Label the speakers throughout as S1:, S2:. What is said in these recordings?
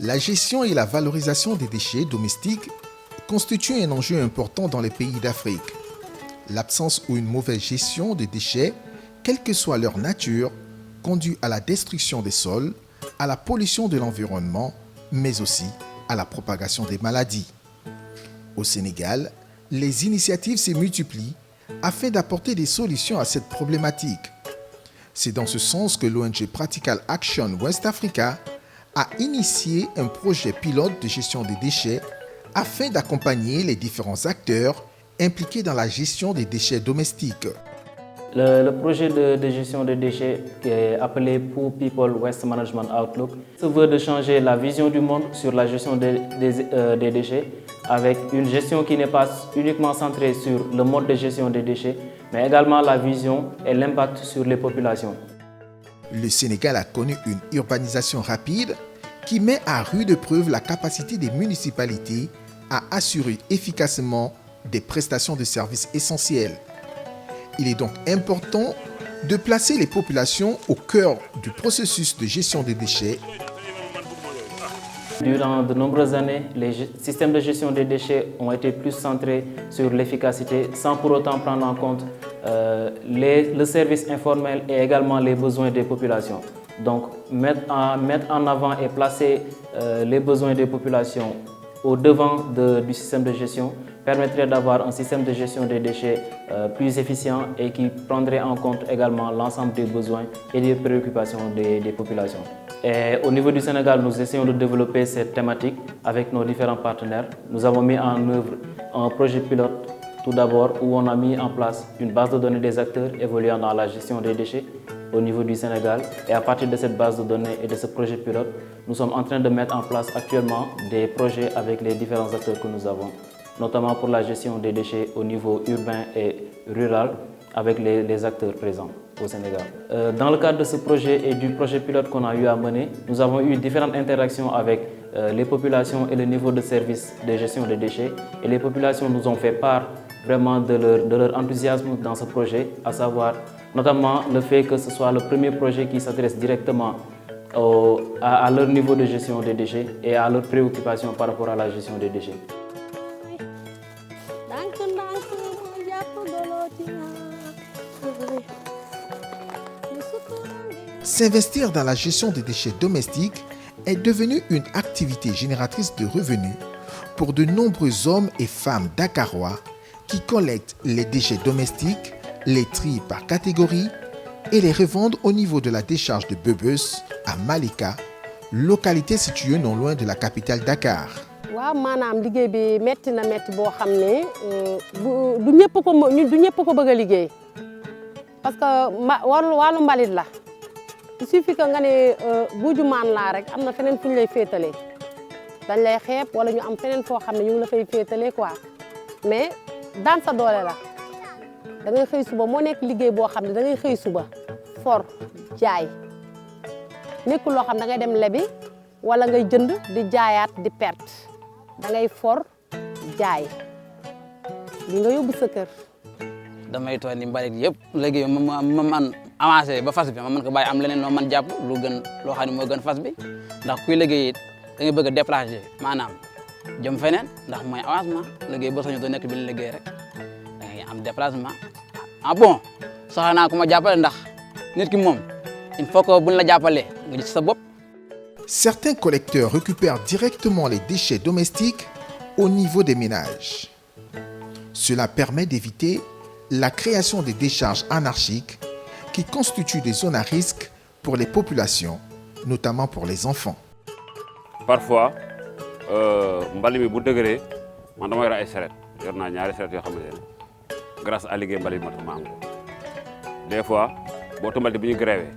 S1: La gestion et la valorisation des déchets domestiques constituent un enjeu important dans les pays d'Afrique. L'absence ou une mauvaise gestion des déchets, quelle que soit leur nature, conduit à la destruction des sols, à la pollution de l'environnement, mais aussi à la propagation des maladies. Au Sénégal, les initiatives se multiplient afin d'apporter des solutions à cette problématique. C'est dans ce sens que l'ONG Practical Action West Africa a initié un projet pilote de gestion des déchets afin d'accompagner les différents acteurs impliqués dans la gestion des déchets domestiques.
S2: Le projet de gestion des déchets qui est appelé Poor People Waste Management Outlook se veut de changer la vision du monde sur la gestion des déchets avec une gestion qui n'est pas uniquement centrée sur le mode de gestion des déchets, mais également la vision et l'impact sur les populations.
S1: Le Sénégal a connu une urbanisation rapide qui met à rude preuve la capacité des municipalités à assurer efficacement des prestations de services essentiels. Il est donc important de placer les populations au cœur du processus de gestion des déchets.
S2: Durant de nombreuses années, les systèmes de gestion des déchets ont été plus centrés sur l'efficacité sans pour autant prendre en compte le service informel et également les besoins des populations. Donc mettre en avant et placer les besoins des populations au devant du système de gestion permettrait d'avoir un système de gestion des déchets plus efficient et qui prendrait en compte également l'ensemble des besoins et des préoccupations des populations. Et au niveau du Sénégal, nous essayons de développer cette thématique avec nos différents partenaires. Nous avons mis en œuvre un projet pilote tout d'abord où on a mis en place une base de données des acteurs évoluant dans la gestion des déchets au niveau du Sénégal. Et à partir de cette base de données et de ce projet pilote, nous sommes en train de mettre en place actuellement des projets avec les différents acteurs que nous avons, notamment pour la gestion des déchets au niveau urbain et rural avec les acteurs présents au Sénégal. Dans le cadre de ce projet et du projet pilote qu'on a eu à mener, nous avons eu différentes interactions avec les populations et le niveau de service de gestion des déchets. Et les populations nous ont fait part vraiment de leur enthousiasme dans ce projet, à savoir notamment le fait que ce soit le premier projet qui s'adresse directement à leur niveau de gestion des déchets et à leurs préoccupations par rapport à la gestion des déchets.
S1: S'investir dans la gestion des déchets domestiques est devenu une activité génératrice de revenus pour de nombreux hommes et femmes dakarois qui collectent les déchets domestiques, les trient par catégorie et les revendent au niveau de la décharge de Bebeus à Malika, localité située non loin de la capitale Dakar.
S3: waaw maanaam liggéey bi metti na metti boo xam ne du ñëpp ko bëgg a liggéey parce que wàllu mbalit la il suffit que nga ne buuju maan laa rek am na feneen fu ñu lay féetalee dañ lay xeeb wala ñu am feneen foo xam ne ñu ngi la fay féetalee quoi mais daan sa doole la da ngay xëy suba moo nekk liggéey boo xam ne da ngay xëy suba for jaay nekkul loo xam da ngay dem lebi wala ngay jënd di jaayaat di perte da ngay for jaay li nga yóbbu sa kër.
S4: damay toog ni mbalit yëpp léegi ma man avancé ba fas bi ma mën ko bàyyi am leneen loo mën jàpp lu gën loo xam ne moo gën fas bi ndax kuy liggéey it da ngay bëgg a déplacer maanaam jëm feneen ndax mooy avancement liggéey ba sañu doo nekk bi ñu liggéey rek da ngay am déplacement ah bon soxla naa ku ma jàppale ndax nit ki moom il faut que buñ la jàppalee nga gis sa bopp.
S1: Certains collecteurs récupèrent directement les déchets domestiques au niveau des ménages. Cela permet d'éviter la création des décharges anarchiques qui constituent des zones à risque pour les populations, notamment pour les enfants.
S5: Parfois, mbalit mi bu dëgëree man dama yor ay saret yor naa ñaari saret yoo xamante ne grâce à liggéey mbalit moo tax ma am ko des fois boo mbalit bi ñu grévé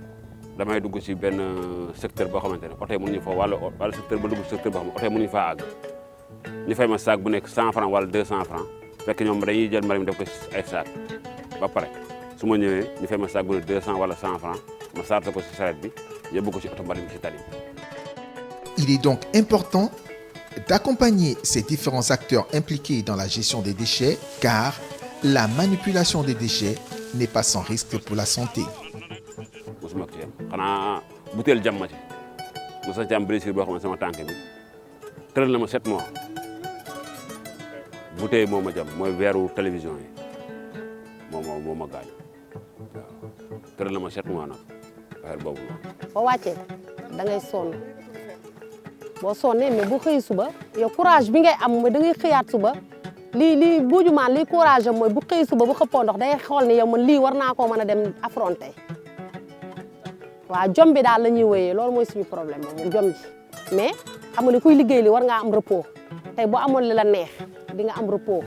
S5: damay dugg ci benn secteur boo xamante ne oto yi mënuñu fa wala secteur ba dugg ci secteur boo xam ne oto yi mënuñu faa àgg ñu fay ma sac bu nekk 100 francs wala 200 francs fekk ñoom dañuy jël mbalit mi def ko ci ay sac ba pare su ma ñëwee ñu fay ma sac bu nekk 200 wala 100 francs ma chargé ko ci saret bi yóbbu ko ci oto mbalit bi ci tali.
S1: Il est donc important d'accompagner ces différents acteurs impliqués dans la gestion des déchets car la manipulation des déchets n'est pas sans risque pour la santé.
S5: mosuma ko ci am xanaa butéel jàmm ma ci mos a ci am blessure boo xam ne sama tànk bi tëral na ma 7 mois bouteille moo ma jam mooy weeru télévision yi moo ma gaañ waaw tëral na ma 7 mois nag affaire boobu noonu.
S3: boo wàccee da ngay sonn boo sonnee mais bu xëy suba yow courage bi ngay am mooy da ngay xëyaat suba lii Buujumaan lii courage am mooy bu xëy suba bu xëppoo ndox day xool ni yow man lii war naa koo mën a dem affronter waaw jom bi daal la ñuy wéyee loolu mooy suñu problème moom jom ji mais xam nga ni kuy liggéey li war ngaa am repos tey boo amoon li la neex di nga am repos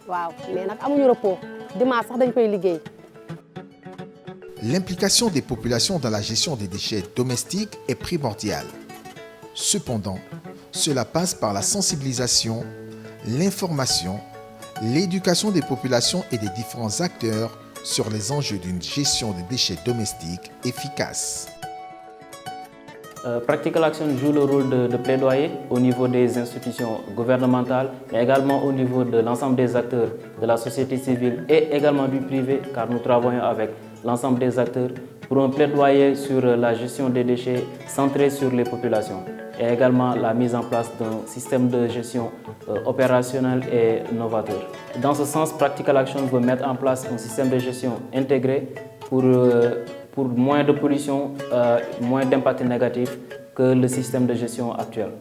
S3: waaw mais nag amuñu repos dimanche sax dañ koy liggéey.
S1: L'implication des populations dans la gestion des déchets domestiques est primordiale. Cependant, cela passe par la sensibilisation, l'information, l'éducation des populations et des différents acteurs sur les enjeux d'une gestion des déchets domestiques efficace.
S2: Practical Action joue le rôle de plaidoyer au niveau des institutions gouvernementales, mais également au niveau de l'ensemble des acteurs de la société civile et également du privé, car nous travaillons avec l'ensemble des acteurs pour un plaidoyer sur la gestion des déchets centré sur les populations et également la mise en place d'un système de gestion opérationnel et novateur. Dans ce sens, Practical Action veut mettre en place un système de gestion intégré pour moins de pollution, moins d'impact négatif que le système de gestion actuel.